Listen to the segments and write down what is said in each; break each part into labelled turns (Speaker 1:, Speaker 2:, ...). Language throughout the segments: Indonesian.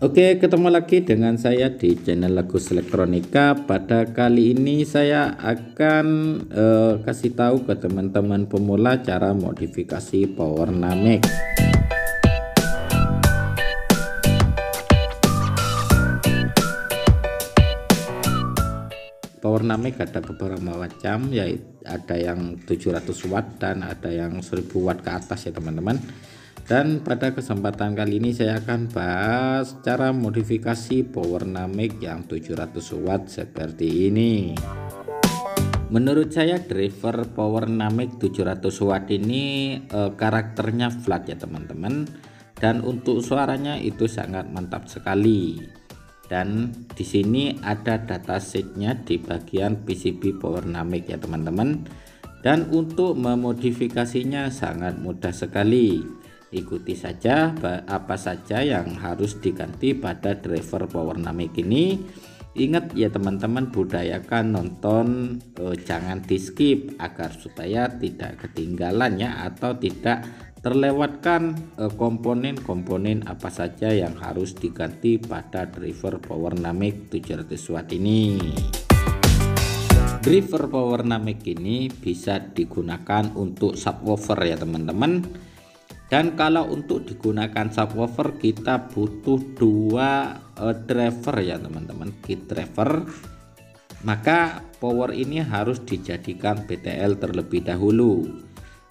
Speaker 1: Oke, ketemu lagi dengan saya di channel Agus Elektronika. Pada kali ini saya akan kasih tahu ke teman-teman pemula cara modifikasi power Namek. Power Namek ada beberapa macam, yaitu ada yang 700 watt dan ada yang 1000 watt ke atas ya teman-teman. Dan pada kesempatan kali ini saya akan bahas cara modifikasi power Namek yang 700 watt seperti ini. Menurut saya driver power Namek 700 watt ini karakternya flat ya teman-teman, dan untuk suaranya itu sangat mantap sekali. Dan di sini ada datasheetnya di bagian PCB power Namek ya teman-teman. Dan untuk memodifikasinya sangat mudah sekali. Ikuti saja apa saja yang harus diganti pada driver power Namek ini. Ingat ya teman-teman, budayakan nonton, jangan di skip agar supaya tidak ketinggalan ya, atau tidak terlewatkan komponen-komponen apa saja yang harus diganti pada driver power Namek 700 watt ini. Driver power Namek ini bisa digunakan untuk subwoofer ya teman-teman. Dan kalau untuk digunakan subwoofer kita butuh dua driver ya teman-teman, kit driver. Maka power ini harus dijadikan BTL terlebih dahulu.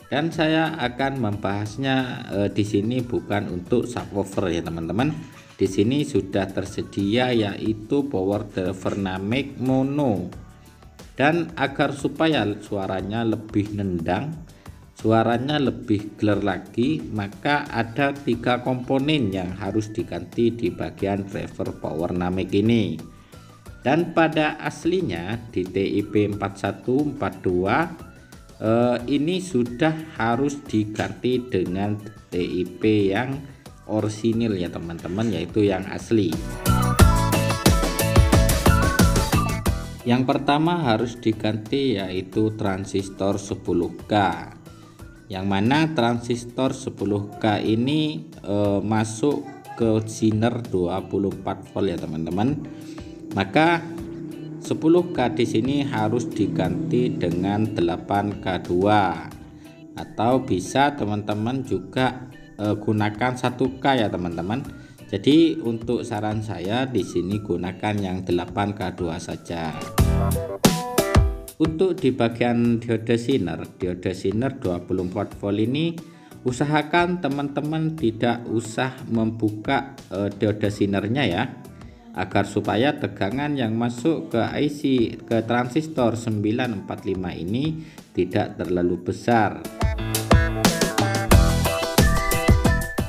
Speaker 1: Dan saya akan membahasnya di sini bukan untuk subwoofer ya teman-teman. Di sini sudah tersedia yaitu power driver Namek mono. Dan agar supaya suaranya lebih nendang, suaranya lebih clear lagi, maka ada 3 komponen yang harus diganti di bagian driver power Namek ini. Dan pada aslinya di TIP 4142 ini sudah harus diganti dengan TIP yang orisinil ya teman-teman, yaitu yang asli. Yang pertama harus diganti yaitu transistor 10K, yang mana transistor 10K ini masuk ke Zener 24 volt ya teman-teman. Maka 10K di sini harus diganti dengan 8K2, atau bisa teman-teman juga gunakan 1K ya teman-teman. Jadi untuk saran saya di sini gunakan yang 8K2 saja. Untuk di bagian diode Zener 24 volt ini, usahakan teman-teman tidak usah membuka diode Zenernya ya, agar supaya tegangan yang masuk ke IC, ke transistor 945 ini tidak terlalu besar.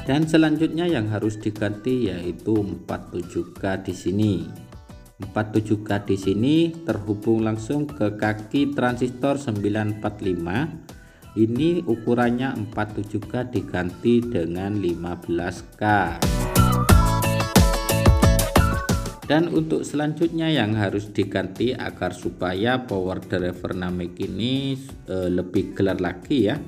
Speaker 1: Dan selanjutnya yang harus diganti yaitu 47K di sini. 47K di sini terhubung langsung ke kaki transistor 945. Ini ukurannya 47K diganti dengan 15K. Dan untuk selanjutnya yang harus diganti agar supaya power driver Namek ini lebih clear lagi ya,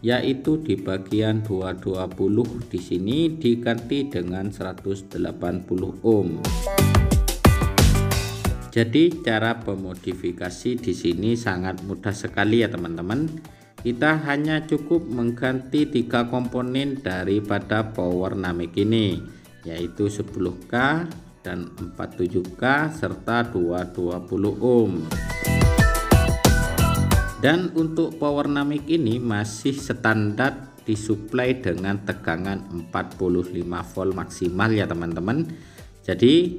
Speaker 1: yaitu di bagian 220 di sini diganti dengan 180 ohm. Jadi cara pemodifikasi di sini sangat mudah sekali ya teman-teman. Kita hanya cukup mengganti 3 komponen daripada power Namek ini, yaitu 10K dan 47K serta 220 ohm. Dan untuk power Namek ini masih standar disuplai dengan tegangan 45 volt maksimal ya teman-teman. Jadi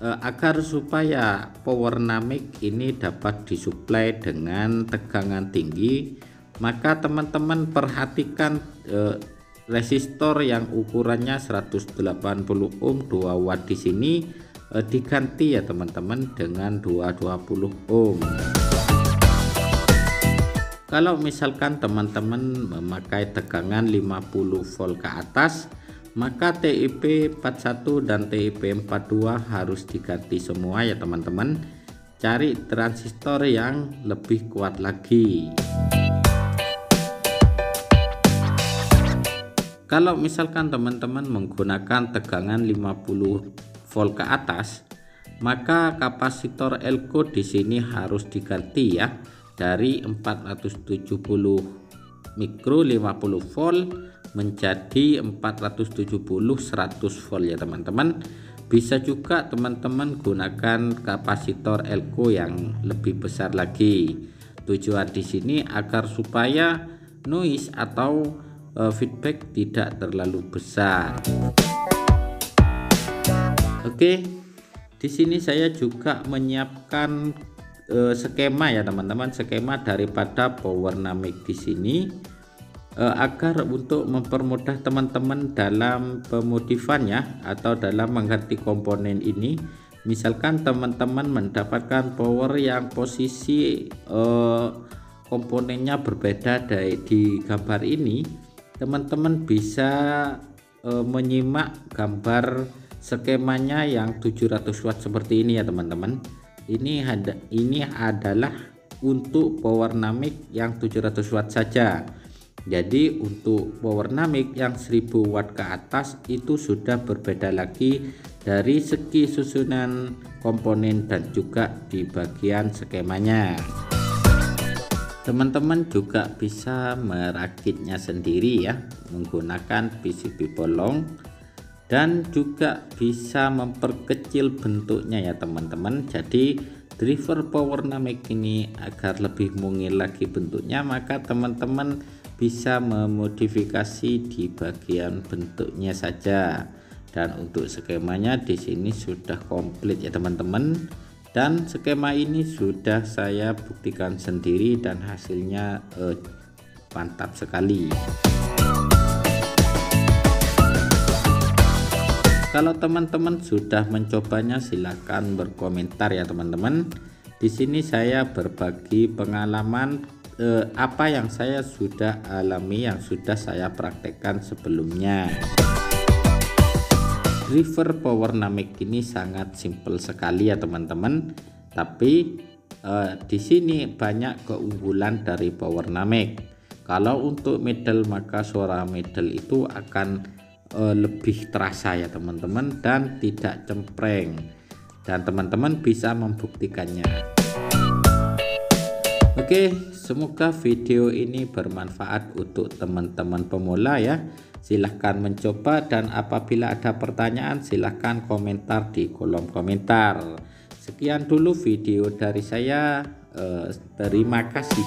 Speaker 1: agar supaya power Namek ini dapat disuplai dengan tegangan tinggi, maka teman-teman perhatikan resistor yang ukurannya 180 ohm 2 watt di sini diganti ya teman-teman dengan 220 ohm. Kalau misalkan teman-teman memakai tegangan 50 volt ke atas, maka TIP 41 dan TIP 42 harus diganti semua ya teman-teman. Cari transistor yang lebih kuat lagi. Kalau misalkan teman-teman menggunakan tegangan 50 volt ke atas, maka kapasitor elko di sini harus diganti ya, dari 470 mikro 50 volt menjadi 470 100 volt ya teman-teman. Bisa juga teman-teman gunakan kapasitor elko yang lebih besar lagi. Tujuan di sini agar supaya noise atau feedback tidak terlalu besar. Oke, di sini saya juga menyiapkan skema ya teman-teman, skema daripada power Namek di sini agar untuk mempermudah teman-teman dalam pemodifannya atau dalam mengganti komponen ini. Misalkan teman-teman mendapatkan power yang posisi komponennya berbeda di gambar ini, teman-teman bisa menyimak gambar skemanya yang 700 watt seperti ini ya teman-teman. Ini adalah untuk power Namek yang 700 watt saja. Jadi untuk power Namek yang 1000 watt ke atas itu sudah berbeda lagi dari segi susunan komponen dan juga di bagian skemanya. Teman-teman juga bisa merakitnya sendiri ya menggunakan PCB bolong, dan juga bisa memperkecil bentuknya ya teman-teman. Jadi driver power Namek ini agar lebih mungil lagi bentuknya, maka teman-teman bisa memodifikasi di bagian bentuknya saja. Dan untuk skemanya di sini sudah komplit ya teman-teman, dan skema ini sudah saya buktikan sendiri dan hasilnya mantap sekali. Kalau teman-teman sudah mencobanya silahkan berkomentar ya teman-teman. Di sini saya berbagi pengalaman apa yang saya sudah alami, yang sudah saya praktekkan sebelumnya. Driver power Namek ini sangat simple sekali ya teman-teman, tapi di sini banyak keunggulan dari power Namek. Kalau untuk middle, maka suara middle itu akan lebih terasa ya teman-teman dan tidak cempreng, dan teman-teman bisa membuktikannya. Oke, semoga video ini bermanfaat untuk teman-teman pemula ya. Silahkan mencoba, dan apabila ada pertanyaan silahkan komentar di kolom komentar. Sekian dulu video dari saya, terima kasih.